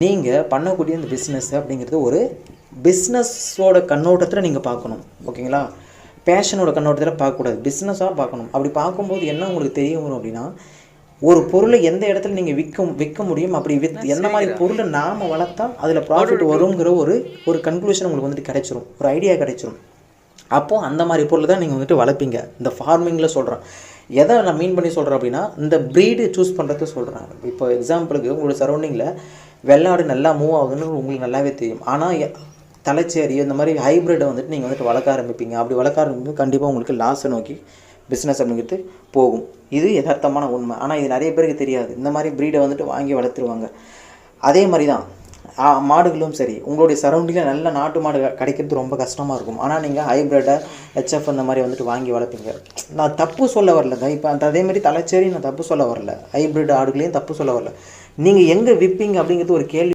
நீங்கள் பண்ணக்கூடிய இந்த பிஸ்னஸ் அப்படிங்கிறது ஒரு பிஸ்னஸோட கண்ணோட்டத்தில் நீங்கள் பார்க்கணும். ஓகேங்களா? பேஷனோட கண்ணோட்டத்தில் பார்க்கக்கூடாது, பிஸ்னஸாக பார்க்கணும். அப்படி பார்க்கும்போது என்ன உங்களுக்கு தெரிய வரும் அப்படின்னா, ஒரு பொருளை எந்த இடத்துல நீங்கள் விற்க முடியும், அப்படி எந்த மாதிரி பொருளை நாம் வளர்த்தா அதில் ப்ராஃபிட் வருங்கிற ஒரு கன்க்ளூஷன் உங்களுக்கு வந்துட்டு கிடைச்சிரும், ஒரு ஐடியா கிடைச்சிரும். அப்போது அந்த மாதிரி பொருள் தான் நீங்கள் வந்துட்டு வளர்ப்பீங்க. இந்த ஃபார்மிங்கில் சொல்கிறேன். எதை நான் மீன் பண்ணி சொல்கிறேன் அப்படின்னா, இந்த ப்ரீடு சூஸ் பண்ணுறது சொல்கிறேன். இப்போ எக்ஸாம்பிளுக்கு உங்களோட சரௌண்டிங்கில் வெள்ளாடு நல்லா மூவ் ஆகுதுன்னு உங்களுக்கு நல்லாவே தெரியும். ஆனால் தலைச்சேரி இந்த மாதிரி ஹைப்ரிட்டை வந்துட்டு நீங்கள் வந்துட்டு வளர்க்க ஆரம்பிப்பீங்க. அப்படி வளர்க்க ஆரம்பிக்கும் கண்டிப்பாக உங்களுக்கு லாஸை நோக்கி பிஸ்னஸ் அப்படிங்கிறது போகும். இது யதார்த்தமான உண்மை. ஆனால் இது நிறைய பேருக்கு தெரியாது. இந்த மாதிரி ப்ரீடை வந்துட்டு வாங்கி வளர்த்துருவாங்க. அதே மாதிரி தான் மாடுகளும் சரி, உங்களுடைய சரௌண்டிங்கில் நல்ல நாட்டு மாடு கிடைக்கிறது ரொம்ப கஷ்டமாக இருக்கும். ஆனால் நீங்கள் ஹைப்ரிட்டை ஹெச்எஃப் இந்த மாதிரி வந்துட்டு வாங்கி வளர்ப்பீங்க. நான் தப்பு சொல்ல வரலங்க. இப்போ அதேமாதிரி தலைச்சேரி நான் தப்பு சொல்ல வரல, ஹைப்ரிட் ஆடுகளையும் தப்பு சொல்ல வரல. நீங்கள் எங்கே விற்பீங்க அப்படிங்கிறது ஒரு கேள்வி.